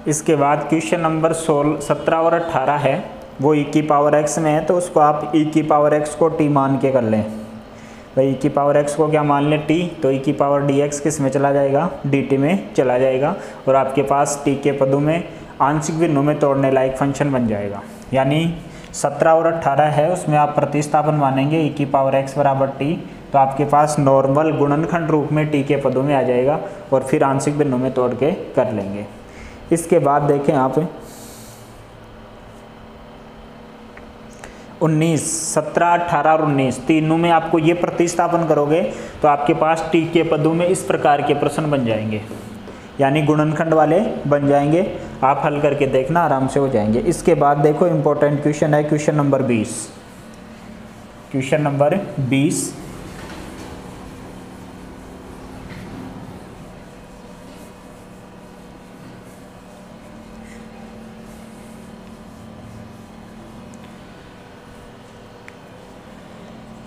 इसके बाद क्वेश्चन नंबर 17 और 18 है, वो e की पावर x में है, तो उसको आप e की पावर x को t मान के कर लें। भाई e की पावर x को क्या मान लें t, तो e की पावर dx किस में चला जाएगा dt में चला जाएगा और आपके पास t के पदों में आंशिक भिन्नों में तोड़ने लायक फंक्शन बन जाएगा। यानी 17 और 18 है उसमें आप प्रतिस्थापन मानेंगे e की पावर x बराबर t, तो आपके पास नॉर्मल गुणनखंड रूप में t के पदों में आ जाएगा और फिर आंशिक भिन्नों में तोड़ के कर लेंगे। इसके बाद देखें आप 19, 17, 18 और 19 तीनों में आपको ये प्रतिस्थापन करोगे तो आपके पास t के पदों में इस प्रकार के प्रश्न बन जाएंगे, यानी गुणनखंड वाले बन जाएंगे। आप हल करके देखना आराम से हो जाएंगे। इसके बाद देखो इंपॉर्टेंट क्वेश्चन है question number 20। Question number 20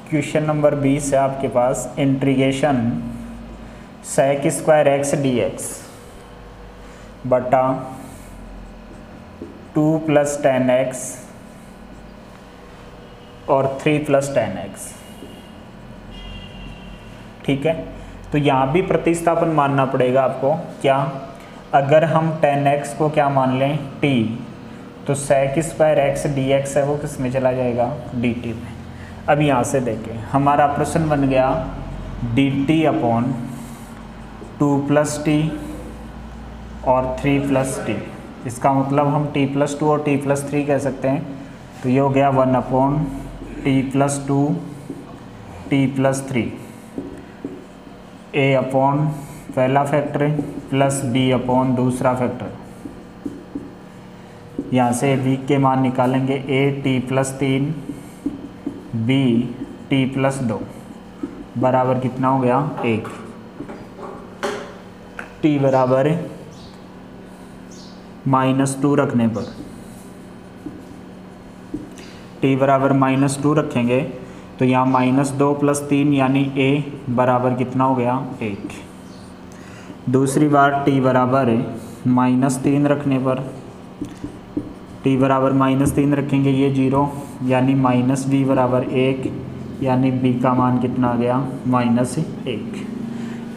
question number 20 है आपके पास integration sec square x dx बटा 2 प्लस 10x और 3 प्लस 10x। ठीक है, तो यहाँ भी प्रतिस्थापन मानना पड़ेगा आपको। क्या, अगर हम 10x को क्या मान लें t, तो sec स्क्वायर x dx है वो किस में चला जाएगा dt में। अब यहाँ से देखें हमारा प्रश्न बन गया dt अपॉन 2 प्लस टी और 3 प्लस टी। इसका मतलब हम t प्लस 2 और t प्लस 3 कह सकते हैं। तो ये हो गया 1 upon T plus 2 T plus 3 a upon पहला फैक्टर प्लस b अपॉन दूसरा फैक्टर। यहाँ से b के मान निकालेंगे a t plus 3 b t plus 2 बराबर कितना हो गया 1। t बराबर -2 रखने पर t बराबर -2 रखेंगे तो यहाँ -2 प्लस 3 यानी a बराबर कितना हो गया 1। दूसरी बार t बराबर -3 रखने पर t बराबर -3 रखेंगे, ये 0 यानी -b बराबर 1, यानी b का मान कितना आ गया -1।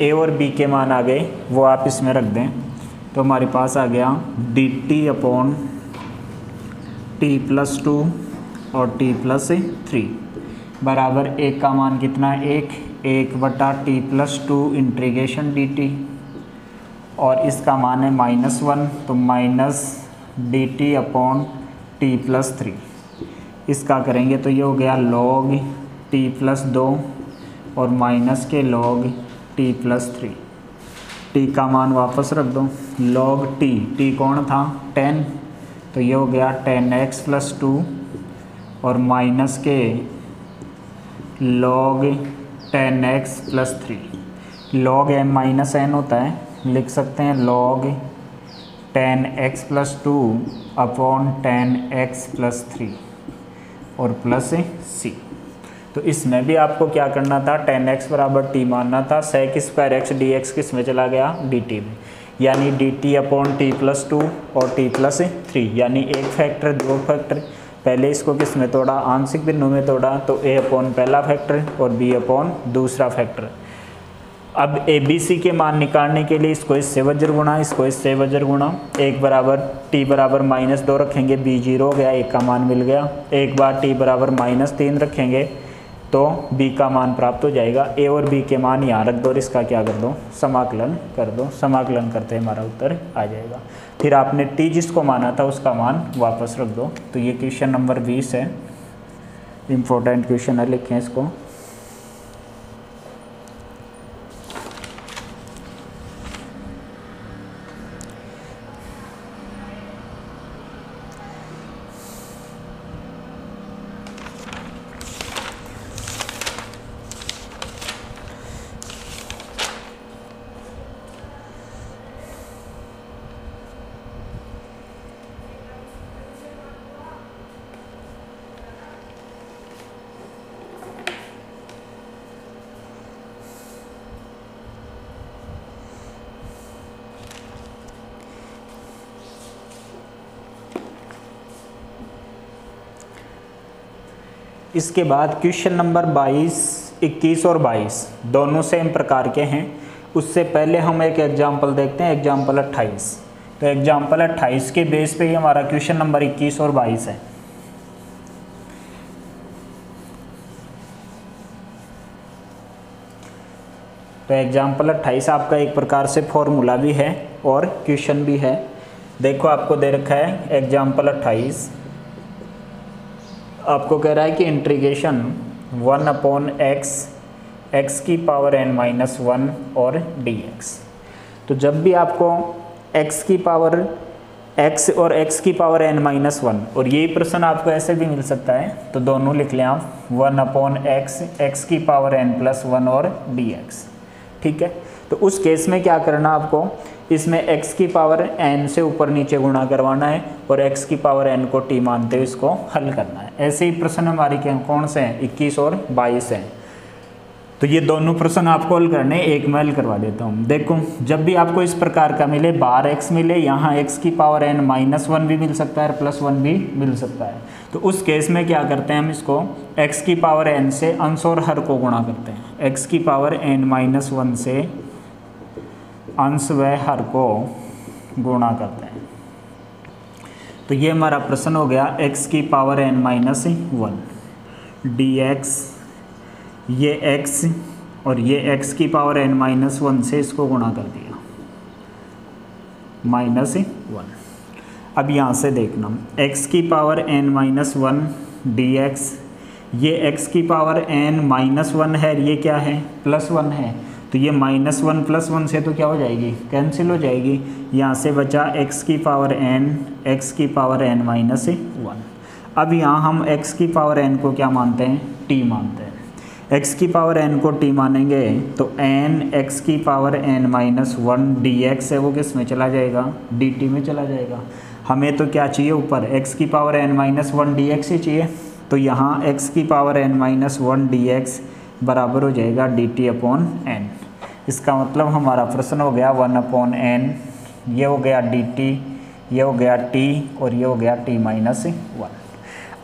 a और b के मान आ गए वो आप इसमें रख दें, तो हमारे पास आ गया dt अपॉन t प्लस 2 और t प्लस 3 बराबर 1 का मान कितना है 1, 1/t+2 इंटीग्रेशन dt, और इसका मान है -1 तो -dt/t+3। इसका करेंगे तो ये हो गया log t+2 और माइनस के log t+3। t का मान वापस रख दो, log t कौन था 10, तो ये हो गया 10x+2 और माइनस के log 10x+3। log m-n होता है, लिख सकते हैं log 10x+2 अपॉन 10x+3 और प्लस c। तो इसमें भी आपको क्या करना था, 10x बराबर t मानना था, sec² x dx किस में चला गया dt में, यानी dt/t+2 और t+3, यानी एक फैक्टर दो फैक्टर। पहले इसको किस में तोड़ा, आंशिक बिंदु में तोड़ा, तो a/ पहला फैक्टर और b/ दूसरा फैक्टर। अब ए बी सी के मान निकालने के लिए इसको इससे वज्र गुणा, इसको इससे वज्र गुणा। एक बराबर t बराबर -2 रखेंगे, b 0 हो गया, एक का मान मिल गया। एक बार t बराबर -3 रखेंगे तो b का मान प्राप्त हो जाएगा। a और b के मान यहाँ रख दो और इसका क्या कर दो, समाकलन कर दो। समाकलन करते हमारा उत्तर आ जाएगा। फिर आपने t जिसको माना था उसका मान वापस रख दो। तो ये क्वेश्चन नंबर 20 है, इम्पोर्टेंट क्वेश्चन है, लिखें इसको। इसके बाद क्वेश्चन नंबर 22, 21 और 22 दोनों सेम प्रकार के हैं। उससे पहले हम एक एग्जाम्पल देखते हैं, एग्जाम्पल 28। तो एग्जाम्पल 28 के बेस पे ही हमारा क्वेश्चन नंबर 21 और 22 है। तो एग्जाम्पल 28 आपका एक प्रकार से फॉर्मूला भी है और क्वेश्चन भी है। देखो आपको दे रखा है एग्जाम्पल 28, आपको कह रहा है कि इंटीग्रेशन 1/x x⁻n-1 और dx। तो जब भी आपको x और x⁻n-1, और यही प्रश्न आपको ऐसे भी मिल सकता है, तो दोनों लिख लें आप 1/x x⁻n+1 और dx। ठीक है, तो उस केस में क्या करना आपको, इसमें x⁻n से ऊपर नीचे गुणा करवाना है और x⁻n को t मानते हुए इसको हल करना है। ऐसे ही प्रश्न हमारी कौन से हैं, 21 और 22 हैं। तो ये दोनों प्रश्न आपको हल करने, एक मैं हल करवा देता हूँ। देखो जब भी आपको इस प्रकार का मिले, बाहर x मिले, यहाँ x⁻n-1 भी मिल सकता है और +1 भी मिल सकता है। तो उस केस में क्या करते हैं, हम इसको x⁻n से अंश और हर को गुणा करते हैं। x⁻n-1 से अंश व हर को गुणा करते हैं। तो ये हमारा प्रश्न हो गया x⁻n-1 dx, ये x और ये x⁻n-1 से इसको गुणा कर दिया -1। अब यहाँ से देखना x⁻n-1 dx, ये x⁻n-1 है, ये क्या है +1 है, तो ये -1 +1 से तो क्या हो जाएगी, कैंसिल हो जाएगी। यहाँ से बचा x⁻n-1। अब यहाँ हम x⁻n को क्या मानते हैं, t मानते हैं। x⁻n को t मानेंगे तो n x⁻n-1 dx है, वो किस में चला जाएगा, dt में चला जाएगा। हमें तो क्या चाहिए, ऊपर x⁻n-1 dx ही चाहिए। तो यहाँ x⁻n-1 dx बराबर हो जाएगा dt/n। इसका मतलब हमारा प्रश्न हो गया 1/n, ये हो गया dt, ये हो गया t और ये हो गया t-1।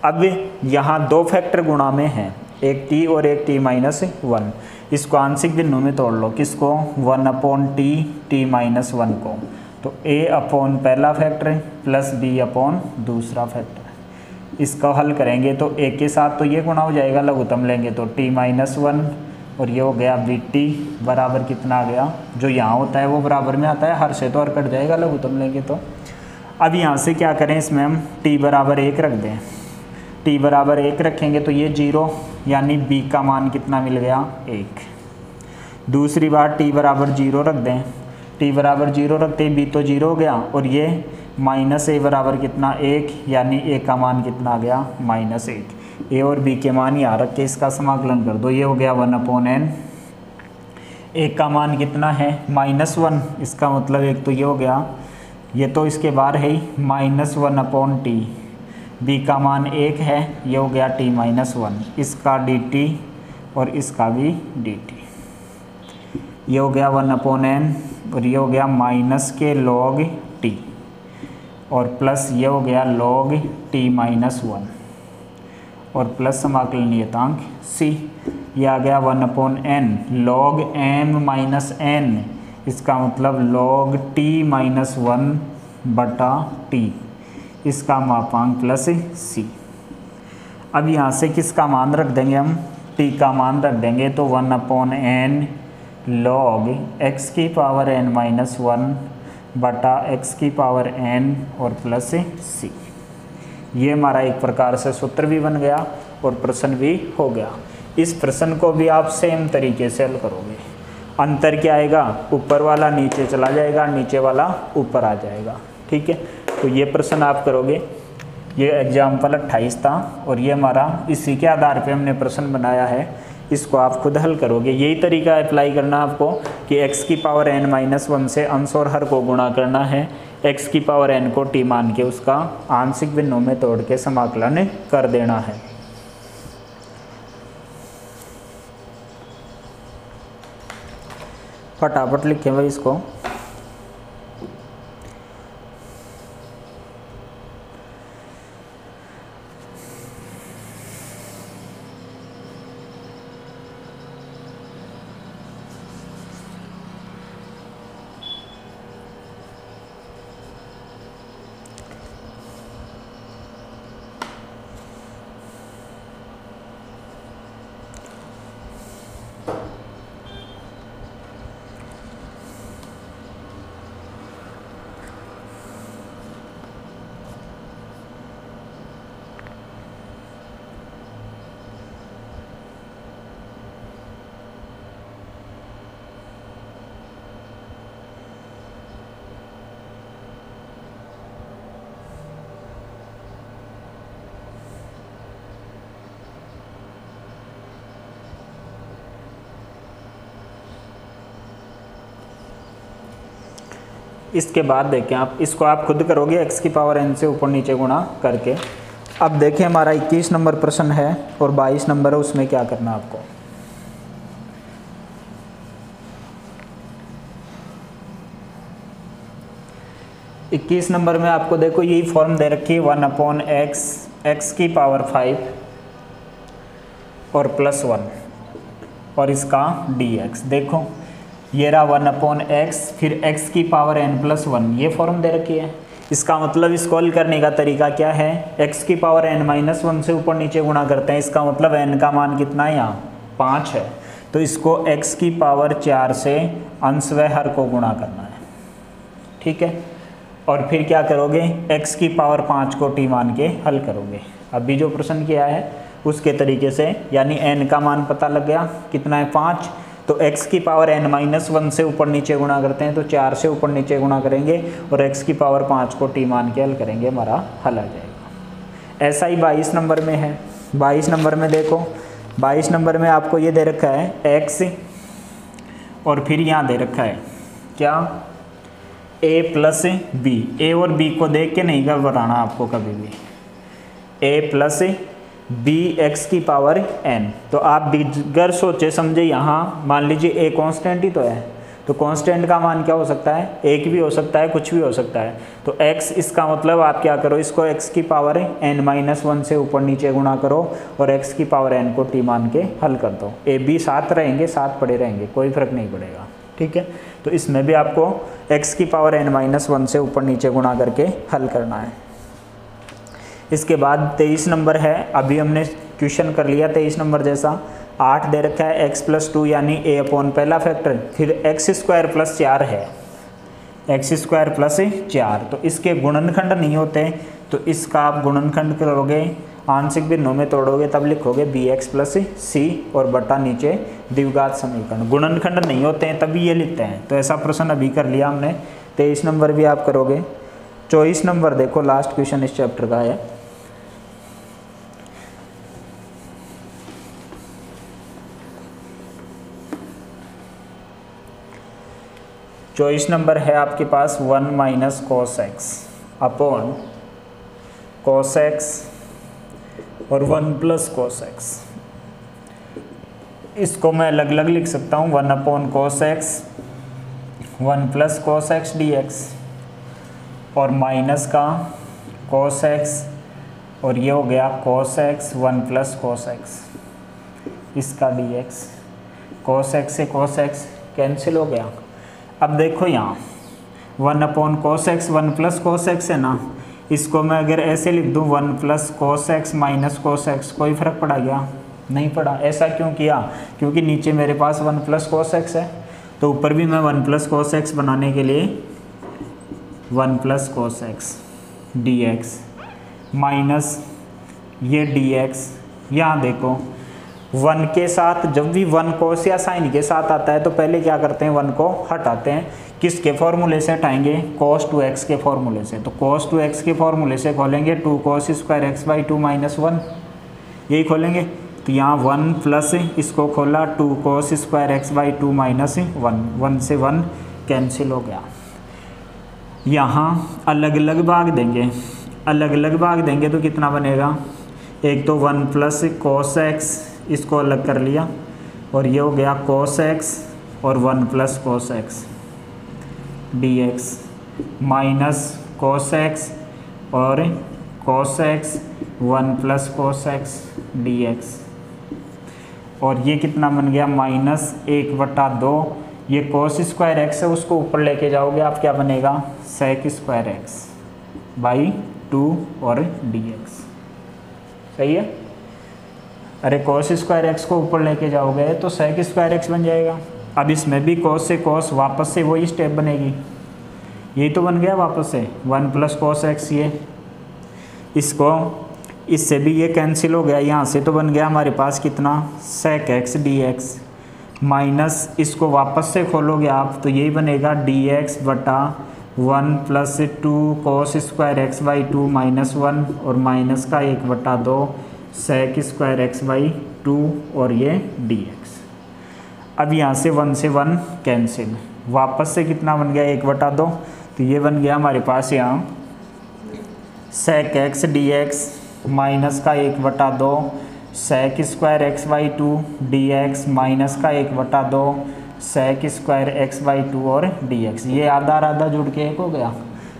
अब यहाँ दो फैक्टर गुणा में हैं, एक t और एक t-1। इसको आंशिक बिंदु में तोड़ लो, किसको, 1/t t-1 को। तो a/ पहला फैक्टर प्लस b/ दूसरा फैक्टर। इसका हल करेंगे तो a के साथ तो ये गुणा हो जाएगा, लघुत्तम लेंगे तो t-1 और ये हो गया बी टी बराबर कितना आ गया, जो यहाँ होता है वो बराबर में आता है, हर से तो हर कट जाएगा लघुत्तम लेंगे तो। अब यहाँ से क्या करें, इसमें हम टी बराबर 1 रख दें। टी बराबर 1 रखेंगे तो ये 0, यानी बी का मान कितना मिल गया 1। दूसरी बार टी बराबर 0 रख दें। टी बराबर 0 रखते ही बी तो 0 हो गया, और ये माइनस ए बराबर कितना 1, यानी ए का मान कितना आ गया -1। ए और बी के मान यहाँ रख के इसका समाकलन कर दो, ये हो गया 1/n। ए का मान कितना है -1, इसका मतलब एक तो ये हो गया, ये तो इसके बाहर है ही -1/t। बी का मान 1 है, ये हो गया t-1, इसका dt और इसका भी dt। ये हो गया 1/n और ये हो गया माइनस के log t और प्लस ये हो गया log t-1 और प्लस समाकलन नियतांक c। ये आ गया 1/n log m-n, इसका मतलब log t-1 बटा t, इसका मापांक प्लस c। अब यहाँ से किसका मान रख देंगे हम, t का मान रख देंगे तो 1/n log x की पावर n-1 बटा x की पावर n और प्लस c। ये हमारा एक प्रकार से सूत्र भी बन गया और प्रश्न भी हो गया। इस प्रश्न को भी आप सेम तरीके से हल करोगे। अंतर क्या आएगा, ऊपर वाला नीचे चला जाएगा, नीचे वाला ऊपर आ जाएगा। ठीक है, तो ये प्रश्न आप करोगे। ये एग्जाम्पल 28 था और ये हमारा इसी के आधार पे हमने प्रश्न बनाया है, इसको आप खुद हल करोगे। यही तरीका अप्लाई करना आपको कि x की पावर n-1 से अंश और हर को गुणा करना है, x की पावर n को t मान के उसका आंशिक भिन्नों में तोड़ के समाकलन कर देना है। फटाफट लिखें भाई इसको। इसके बाद देखें आप, इसको आप खुद करोगे x की पावर n से ऊपर नीचे गुणा करके। अब देखें हमारा 21 नंबर प्रश्न है और 22 नंबर है, उसमें क्या करना आपको। इक्कीस नंबर में आपको देखो यही फॉर्म दे रखी है 1/x, x की पावर 5 और +1 और इसका dx। देखो ये रहा 1/x, फिर x की पावर n+1, ये फॉर्म दे रखी है। इसका मतलब इसको हल करने का तरीका क्या है, x की पावर n-1 से ऊपर नीचे गुणा करते हैं, इसका मतलब n का मान कितना है यहाँ 5 है, तो इसको x की पावर 4 से अंश व हर को गुणा करना है। ठीक है, और फिर क्या करोगे, x की पावर 5 को t मान के हल करोगे। अभी जो प्रश्न किया है उसके तरीके से, यानी n का मान पता लग गया कितना है 5, तो x की पावर n-1 से ऊपर नीचे गुणा करते हैं तो 4 से ऊपर नीचे गुणा करेंगे और x की पावर 5 को t मान के हल करेंगे, हमारा हल आ जाएगा। ऐसा ही 22 नंबर में है। 22 नंबर में देखो, 22 नंबर में आपको ये दे रखा है x और फिर यहाँ दे रखा है क्या a + b। a और b को देख के नहीं घबराना आपको कभी भी, a + b x की पावर n। तो आप बिगर सोचे समझे यहाँ मान लीजिए a कांस्टेंट ही तो है, तो कांस्टेंट का मान क्या हो सकता है, एक भी हो सकता है, कुछ भी हो सकता है। तो x, इसका मतलब आप क्या करो, इसको x की पावर n-1 से ऊपर नीचे गुणा करो और x की पावर n को t मान के हल कर दो। a b साथ रहेंगे, साथ पड़े रहेंगे, कोई फर्क नहीं पड़ेगा। ठीक है, तो इसमें भी आपको x की पावर n-1 से ऊपर नीचे गुणा करके हल करना है। इसके बाद 23 नंबर है, अभी हमने क्वेश्चन कर लिया 23 नंबर जैसा। 8 दे रखा है, x+2 यानी a अपॉन पहला फैक्टर, फिर x² + 4 है, x²+4, तो इसके गुणनखंड नहीं होते, तो इसका आप गुणनखंड करोगे, आंशिक भिन्नों में तोड़ोगे, तब लिखोगे bx + c और बटा नीचे द्विघात समीकरण। गुणनखंड नहीं होते हैं तभी ये लिखते हैं। तो ऐसा प्रश्न अभी कर लिया हमने। 23 नंबर भी आप करोगे। 24 नंबर देखो, लास्ट क्वेश्चन इस चैप्टर का है। चौबीस नंबर है आपके पास 1 - cos x upon cos x और 1 + cos x। इसको मैं अलग अलग लिख सकता हूँ, 1 / cos x, 1 + cos x dx और माइनस का cos x और ये हो गया cos x 1 + cos x, इसका dx। cos x से cos x कैंसिल हो गया। अब देखो यहाँ 1 / cos x 1 + cos x है ना, इसको मैं अगर ऐसे लिख दूँ 1 + cos x - cos x, कोई फ़र्क पड़ा गया? नहीं पड़ा। ऐसा क्यों किया? क्योंकि नीचे मेरे पास 1 + cos x है, तो ऊपर भी मैं 1 + cos x बनाने के लिए 1 + cos x dx माइनस ये dx। यहाँ देखो 1 के साथ जब भी 1 cos या साइन के साथ आता है तो पहले क्या करते हैं, 1 को हटाते हैं। किसके फॉर्मूले से हटाएंगे? cos 2x के फॉर्मूले से। तो cos 2x के फॉर्मूले से खोलेंगे 2 cos² x/2 - 1, यही खोलेंगे। तो यहाँ 1 प्लस इसको खोला 2 cos² x/2 - 1, 1 से 1 कैंसिल हो गया। यहाँ अलग अलग भाग देंगे, अलग अलग भाग देंगे तो कितना बनेगा? एक तो 1 + cos x, इसको अलग कर लिया, और ये हो गया cos x और 1 + cos x dx minus cos x और cos x 1 + cos x dx, और ये कितना बन गया? -1/2। ये cos² x है, उसको ऊपर लेके जाओगे आप, क्या बनेगा? sec² x/2 और dx। सही है? अरे cos² x को ऊपर लेके जाओगे तो sec² x बन जाएगा। अब इसमें भी cos से cos वापस से वही स्टेप बनेगी, यही तो बन गया वापस से 1 + cos x। ये इसको इससे भी ये कैंसिल हो गया, यहाँ से तो बन गया हमारे पास कितना? sec x dx माइनस इसको वापस से खोलोगे आप तो यही बनेगा dx बटा 1 + 2 cos² x/2 - 1 और माइनस का 1/2 sec² x/2 और ये dx। अब यहाँ से 1 से 1 कैंसिल, वापस से कितना बन गया? 1/2। तो ये बन गया हमारे पास यहाँ sec x dx माइनस का 1/2 sec² x/2 dx माइनस का 1/2 sec² x/2 और dx। ये आधा आधा जुड़ के एक हो गया,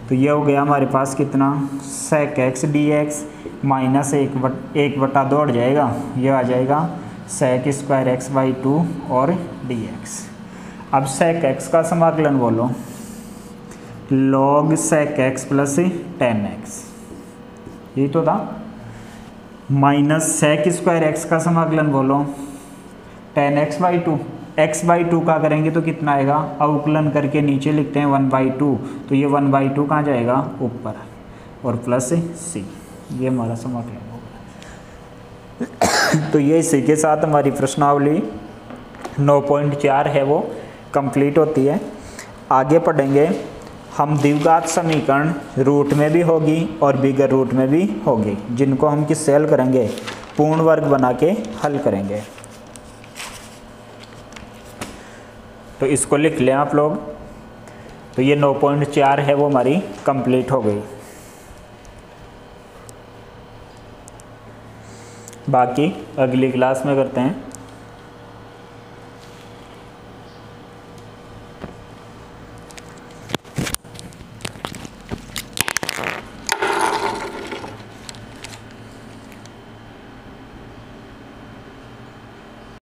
तो ये हो गया हमारे पास कितना? sec x dx माइनस 1/2 हट जाएगा, ये आ जाएगा sec² x/2 और dx। अब sec x का समाकलन बोलो, log sec x + tan x, यही तो था। माइनस sec² x का समाकलन बोलो, tan x/2। x/2 का करेंगे तो कितना आएगा? अवकलन करके नीचे लिखते हैं 1/2, तो ये 1/2 कहाँ जाएगा? ऊपर, और प्लस c, ये हमारा समाकलन होगा। तो ये इसी के साथ हमारी प्रश्नावली 9.4 है वो कंप्लीट होती है। आगे पढ़ेंगे हम द्विघात समीकरण, रूट में भी होगी और बिगर रूट में भी होगी, जिनको हम किससे हल करेंगे? पूर्ण वर्ग बना के हल करेंगे। तो इसको लिख लें आप लोग। तो ये 9.4 है वो हमारी कंप्लीट हो गई। बाकी अगली क्लास में करते हैं।